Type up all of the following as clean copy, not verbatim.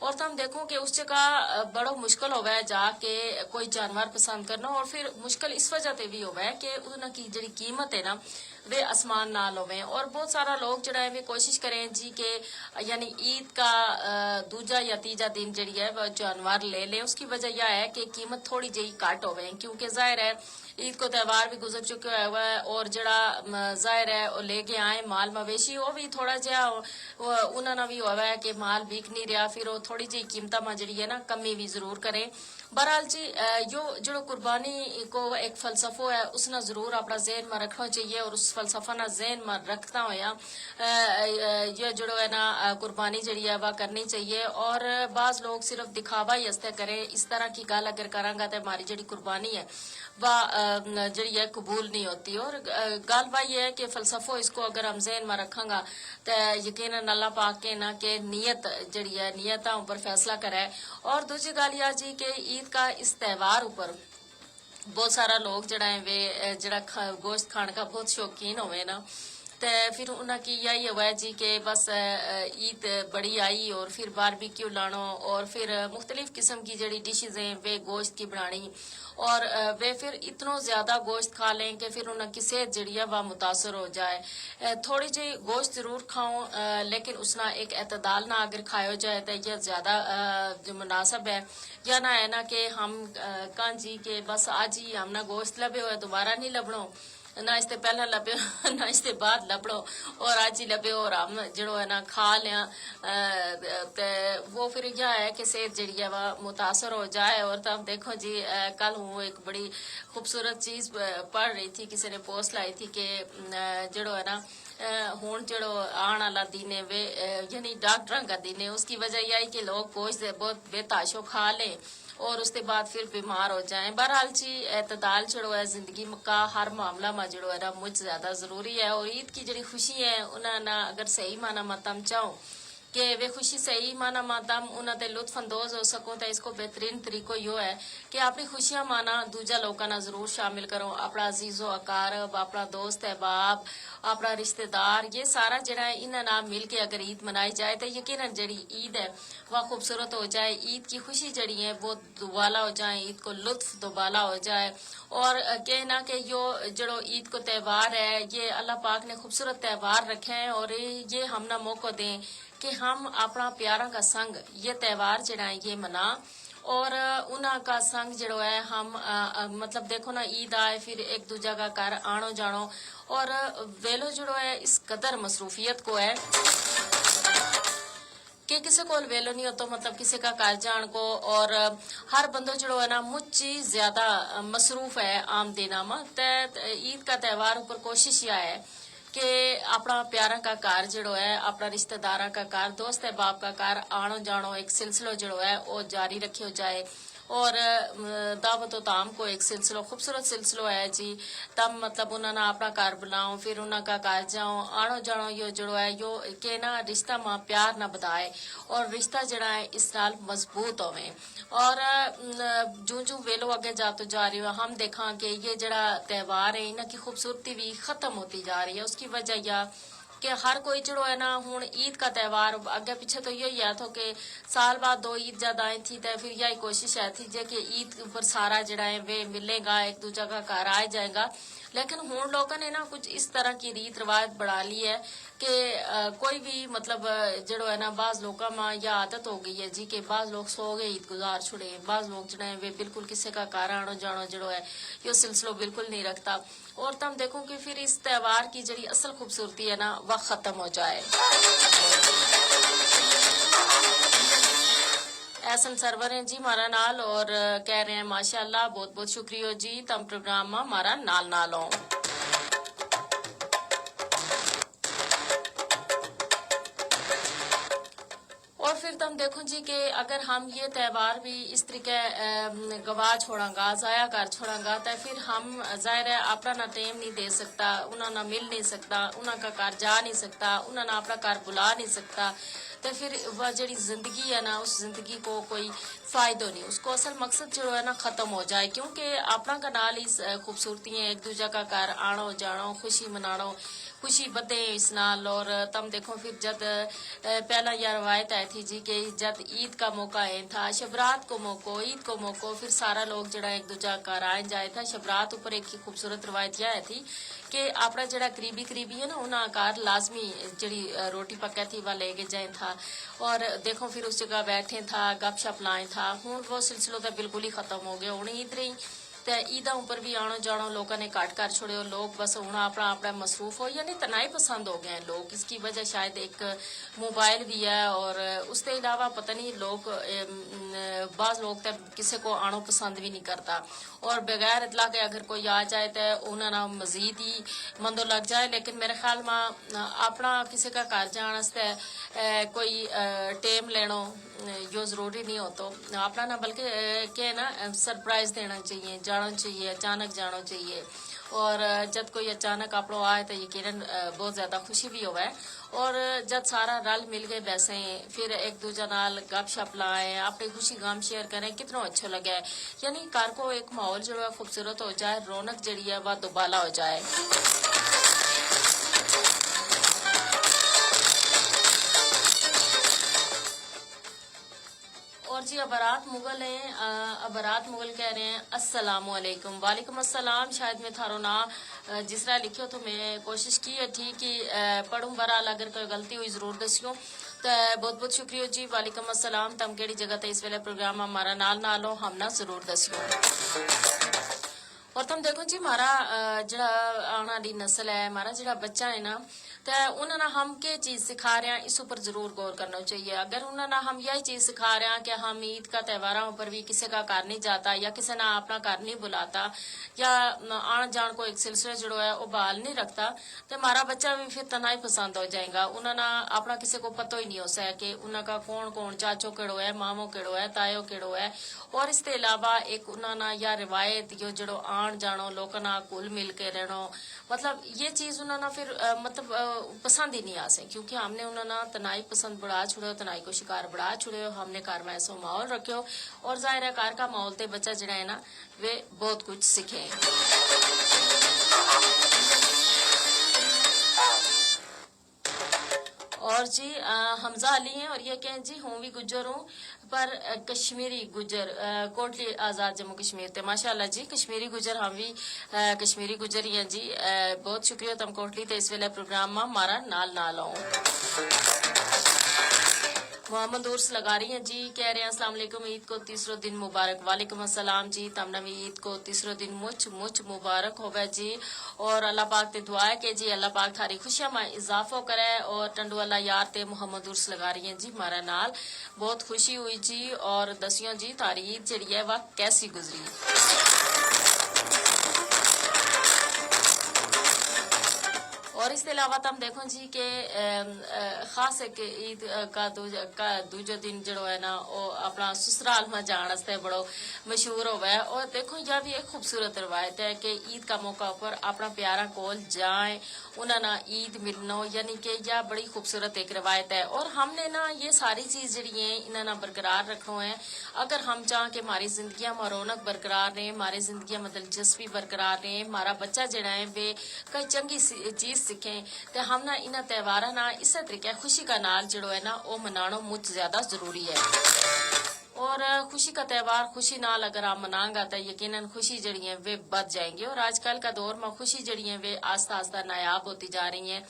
اور تم دیکھو کہ اس جگہ بڑا مشکل ہوا ہے جا کے کوئی جانور پسند کرنا، اور پھر مشکل اس وجہ تے بھی ہوا ہے کہ انہاں کی جڑی قیمت ہے نا وہ آسمان نال ہوئے، اور بہت سارا لوگ جڑا ہے وہ کوشش کریں جی کہ یعنی عید کا دوجا یا تیجا دن جڑی ہے وہ جانور لے لیں۔ اس کی وجہ یہ ہے کہ قیمت تھوڑی جہی کٹ ہوئے، کیونکہ ظاہر ہے عید کو تہوار بھی گزر چکا ہوا ہے، اور جڑا ظاہر ہے وہ لے کے آئے مال مویشی وہ بھی تھوڑا جہا انہوں نے بھی ہوا ہے کہ مال بک نہیں رہا، پھر وہ تھوڑی جہی قیمتوں میں جڑی ہے نا کمی بھی ضرور کریں۔ بہرحال جی جو جڑو قربانی کو ایک فلسفہ ہے اس نے ضرور اپنا ذہن میں رکھنا چاہیے، اور اس فلسفہ نہ ذہن میں رکھتا ہوا یہ جڑو ہے نا قربانی جڑی ہے وہ کرنی چاہیے۔ اور بعض لوگ صرف دکھاوا ہی استے کریں، اس طرح کی گل اگر کریں گا تو ہماری جڑی قربانی ہے وہ جڑی ہے قبول نہیں ہوتی۔ اور گل بائی ہے کہ فلسفہ اس کو اگر ہم ذہن میں رکھاں گا تو یقیناً اللہ پاک کے نا کہ نیت جڑی ہے نیتاں اوپر فیصلہ کرے۔ اور دوسری گل یہ جی کہ عید کا اس تہوار اوپر بہت سارا لوگ جڑا ہے وہ جڑا گوشت کھان کا بہت شوقین ہوئے نا، تو پھر انہاں کی یہی ہوا ہے جی کہ بس عید بڑی آئی اور پھر باربیکیو لانو، اور پھر مختلف قسم کی جڑی ڈشز ہیں وہ گوشت کی بنانی، اور وہ پھر اتنا زیادہ گوشت کھا لیں کہ پھر انہاں کی صحت جڑی ہے وہ متاثر ہو جائے۔ تھوڑی جی گوشت ضرور کھاؤں لیکن اس نہ ایک اعتدال نہ اگر کھایا جائے تو یہ زیادہ جو مناسب ہے، یا نہ ہے نا کہ ہم کہاں جی کہ بس آج ہی ہم نہ گوشت لبے ہوئے دوبارہ نہیں لبنو، نہ اس سے پہلا لبے نہ اس سے بعد لبڑو، اور آج ہی لبے اور ہم جڑو ہے نا کھا لیا، وہ پھر یہ ہے کہ صحت جڑی ہے وہ متاثر ہو جائے۔ اور تب دیکھو جی کل ہوں ایک بڑی خوبصورت چیز پڑھ رہی تھی، کسی نے پوسٹ لائی تھی کہ جڑو ہے نا ہون جڑو آن والا دن ہے وہ یعنی ڈاکٹراں کا دن ہے، اس کی وجہ یہ ہے کہ لوگ گوشت بہت بے تاشو کھا لیں اور اس کے بعد پھر بیمار ہو جائیں۔ بہرحال جی اعتدال جڑو ہے زندگی کا ہر معاملہ میں جڑو ہے نا مجھ زیادہ ضروری ہے، اور عید کی جڑی خوشی ہے انہاں نا اگر صحیح معنی میں تم چاہو کہ وہ خوشی صحیح معنی میں تم انہاں تے لطف اندوز ہو سکو، تو اس کو بہترین طریقہ یہ ہے کہ اپنی خوشیاں مانا دوجا لوگوں نا ضرور شامل کرو، اپنا عزیز و اقارب، اپنا دوست احباب، اپنا رشتہ دار، یہ سارا جڑا ہے انہاں نال مل کے اگر عید منائی جائے تو یقیناً جڑی عید ہے وہ خوبصورت ہو جائے، عید کی خوشی جڑی ہے وہ دوبالا ہو جائے، عید کو لطف دوبالا ہو جائے۔ اور کہنا کہ یہ جڑو عید کو تہوار ہے یہ اللہ پاک نے خوبصورت تہوار رکھے ہیں، اور یہ ہم نہ موقع دیں کہ ہم اپنا پیارا کا سنگ یہ تہوار جڑا ہے یہ منا، اور انہاں کا سنگ جڑو ہے ہم مطلب دیکھو نا عید آئے پھر ایک دوجہ کا گھر آنو جانو، اور ویلو جڑو ہے اس قدر مصروفیت کو ہے کہ کسی کو ویلو نہیں ہوتا، مطلب کسی کا گھر جان کو، اور ہر بندو جڑو ہے نا مجھ ہی زیادہ مصروف ہے عام دنوں میں۔ عید کا تہوار اوپر کوشش یہ ہے کہ اپنا پیارا کا کار جڑو ہے، اپنا رشتہ داراں کا کار، دوست احباب کا کار آنو جانو ایک سلسلہ جڑو ہے وہ جاری رکھے ہو جائے، اور دعوت و تعام کو ایک سلسلہ خوبصورت سلسلہ ہے جی، تب مطلب انہوں نے اپنا کار بلاؤ پھر انہوں کا کار جاؤ آنو جانو، یہ جڑو ہے یہ کہ نا رشتہ ماں پیار نہ بدائے، اور رشتہ جڑا ہے اس نال مضبوط ہوئے۔ اور جو جو ویلو اگے جاتے جا رہی ہو ہم دیکھاں کہ یہ جڑا تہوار ہے انہاں کی خوبصورتی بھی ختم ہوتی جا رہی ہے، اس کی وجہ یہ کہ ہر کوئی جڑو ہے نا ہوں عید کا تہوار اگے پیچھے تو یہی ہے تو کہ سال بعد دو عید جد آئی تھی تو پھر یہی کوشش ہے تھی جے کہ عید پر سارا جڑا ہے وہ ملے گا، ایک دوجہ کا گھر آئے جائے گا، لیکن ہوں لوگوں نے نا کچھ اس طرح کی ریت رواج بڑھا لی ہے کہ کوئی بھی مطلب جڑو ہے نا بعض لوگوں میں یہ عادت ہو گئی ہے جی کہ بعض لوگ سو گئے عید گزار چھڑے، بعض لوگ جڑے ہیں وہ بالکل کسی کا گھر آنو جانو جڑو ہے یہ سلسلہ بالکل نہیں رکھتا، اور تم دیکھو کہ پھر اس تہوار کی جڑی اصل خوبصورتی ہے نا وہ ختم ہو جائے۔ احسن سرور ہیں جی مارا نال، اور کہہ رہے ہیں ماشاءاللہ بہت بہت شکریہ جی، تم پروگرام میں مارا نال نالوں۔ اور پھر تم دیکھو جی کہ اگر ہم یہ تہوار بھی اس طریقے گوا چھوڑاں گا، ضائع کر چھوڑاں گا تو پھر ہم ظاہر ہے اپنا نہ ٹائم نہیں دے سکتا، انہاں نہ مل نہیں سکتا، انہاں کا گھر جا نہیں سکتا، انہاں نہ اپنا گھر بلا نہیں سکتا، تو پھر وہ جڑی زندگی ہے نا اس زندگی کو کوئی فائدہ نہیں، اس کو اصل مقصد جو ہے نا ختم ہو جائے، کیونکہ اپنا کنال اس خوبصورتی ہے ایک دوجہ کا گھر آنو جانو خوشی مناڑو خوشی بدے اس نال۔ اور تم دیکھو پھر جد پہلا یہ روایت آئی تھی جی کہ جد عید کا موقع ہے تھا، شبرات کو موقع عید کو موقع، پھر سارا لوگ جڑا ایک دوجہ کا آئے جائے تھا شبرات اوپر۔ ایک خوبصورت روایت یہ تھی کہ اپنا جڑا قریبی ہے نا انہاں کار لازمی جڑی روٹی پکا تھی وہ لے کے جائیں تھا، اور دیکھو پھر اس جگہ بیٹھے تھا گپ شپ لائیں تھا۔ ہوں وہ سلسلہ تو بالکل ہی ختم ہو گیا، ہوں عید رہی تے عیداں اوپر بھی آنو جانو لوگوں نے کٹ کر چھوڑے، لوگ بس ہوں اپنا اپنا مصروف ہو، یعنی تنائی پسند ہو گئے ہیں لوگ۔ اس کی وجہ شاید ایک موبائل بھی ہے، اور اس کے علاوہ پتہ نہیں لوگ بعض لوگ تے کسی کو آنو پسند بھی نہیں کرتا، اور بغیر اطلاع کے اگر کوئی آ جائے تو انہوں نے مزید ہی مندو لگ جائے۔ لیکن میرے خیال میں اپنا کسی کا گھر جان واسطے کوئی ٹائم لینو جو ضروری نہیں ہو تو اپنا نہ بلکہ کہ نا سرپرائز دینا چاہیے، جانا چاہیے، اچانک جانا چاہیے، اور جب کوئی اچانک آپ آئے تو یقیناً بہت زیادہ خوشی بھی ہوئے، اور جب سارا رل مل کے بیسے پھر ایک دوجہ نال گپ شپ لائیں اپنی خوشی غم شیئر کریں کتنا اچھا لگے، یعنی گھر کو ایک ماحول جو ہے خوبصورت ہو جائے، رونق جڑی ہے وہ دوبالا ہو جائے۔ اور جی ابرات مغل ہیں، ابرات مغل کہہ رہے ہیں السلام علیکم۔ وعلیکم السلام۔ شاید میں تھارو نا جس طرح لکھو تو میں کوشش کی ہے ٹھیک کہ پڑھوں، برحال اگر کوئی غلطی ہوئی ضرور دسیو تو بہت بہت شکریہ جی۔ وعلیکم السلام۔ تم کیڑی جگہ تے اس ویلے پروگرام ہمارا نال ہو ہم نہ ضرور دسیو۔ اور تم دیکھو جی ہمارا جڑا آنے والی نسل ہے، ہمارا جڑا بچہ ہے نا، تو انہوں نے ہم کیا چیز سکھا رہے ہیں اس اوپر ضرور غور کرنا چاہیے۔ اگر انہوں نے ہم یہی چیز سکھا رہے ہیں کہ ہم عید کا تہواروں پر بھی کسی کا گھر نہیں جاتا یا کسی نے اپنا گھر نہیں بلاتا یا آن جان کو ایک سلسلہ جڑا ہے وہ بحال نہیں رکھتا، تو ہمارا بچہ بھی پھر تنہا ہی پسند ہو جائے گا۔ انہوں نے اپنا کسی کو پتہ ہی نہیں ہو سکے کہ انہوں کا کون کون چاچو کیڑو ہے، مامو کیڑو ہے، تایو کیڑو ہے، اور اس کے علاوہ ایک انہوں نے یا روایت جو جڑو آن جانو لوگوں نہ کل مل کے رہنو، مطلب یہ چیز انہوں نے پھر مطلب پسند ہی نہیں آ سکے، کیونکہ ہم نے انہوں نے تنائی پسند بڑھا چھڑے، تنائی کو شکار بڑھا چھڑے، ہم نے گھر میں ایسا ماحول رکھے ہو، اور ظاہر ہے گھر کا ماحول تے بچہ جڑا ہے نا وہ بہت کچھ سیکھے۔ اور جی حمزہ علی ہیں اور یہ کہیں جی ہوں بھی گجر ہوں پر کشمیری گجر کوٹلی آزاد جموں کشمیر تے ماشاء اللہ جی کشمیری گجر ہم بھی کشمیری گجر ہی ہیں جی۔ بہت شکریہ تم کوٹلی تے اس ویلے پروگرام میں ہمارا نال آؤ۔ محمد عرس لگا رہی ہیں جی، کہہ رہے ہیں السلام علیکم، عید کو تیسرا دن مبارک۔ وعلیکم السلام جی، تم نے بھی عید کو تیسرا دن مچ مبارک ہوگا جی، اور اللہ پاک تے دعا ہے کہ جی اللہ پاک تھاری خوشیاں میں اضافہ کرے۔ اور ٹنڈو اللہ یار تے محمد عرس لگا رہی ہیں جی ہمارا نال، بہت خوشی ہوئی جی، اور دسیوں جی تھاری عید جڑی ہے وہ کیسی گزری۔ اور اس کے علاوہ تم دیکھو جی کہ خاص ایک عید کا دوجا دن جڑو ہے نا وہ اپنا سسرال میں جان واسطے بڑو مشہور ہوا ہے۔ اور دیکھو یہ بھی ایک خوبصورت روایت ہے کہ عید کا موقع پر اپنا پیارا کول جائیں انہوں نے عید ملنو، یعنی کہ یہ بڑی خوبصورت ایک روایت ہے۔ اور ہم نے نا یہ ساری چیز جڑی ہیں انہوں نے برقرار رکھنا ہے اگر ہم چاہیں کہ ہماری زندگیاں میں رونق برقرار رہے، ہماری زندگیاں میں دلچسپی برقرار رہے، ہمارا بچہ جڑا ہے وہ کئی چنگی چیز سیکھیں، تو ہم نہ انہاں تہواروں نہ اسی طریقے خوشی کا نال جڑو ہے نا وہ منانا مجھ زیادہ ضروری ہے۔ اور خوشی کا تہوار خوشی نال اگر آپ منائیں گا تو یقیناً خوشی جڑی ہیں وہ بڑھ جائیں گی، اور آج کل کا دور میں خوشی جڑی ہیں وہ آہستہ آہستہ نایاب ہوتی جا رہی ہیں،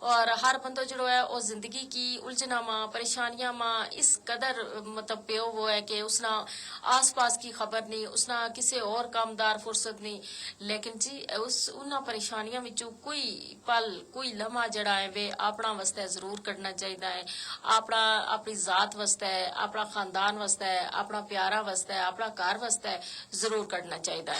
اور ہر بندہ جڑو ہے وہ زندگی کی الجھناں ماں پریشانیاں ماں اس قدر مطلب پیو وہ ہے کہ اس نہ آس پاس کی خبر نہیں، اس نہ کسی اور کامدار فرصت نہیں، لیکن جی اس انہاں پریشانیاں وچوں کوئی پل کوئی لمحہ جڑا ہے وہ اپنا واسطے ضرور کرنا چاہیے ہے، اپنی ذات واسطے، اپنا خاندان واسطے، اپنا پیارا واسطے، اپنا گھر واسطے ضرور کرنا چاہیے ہے۔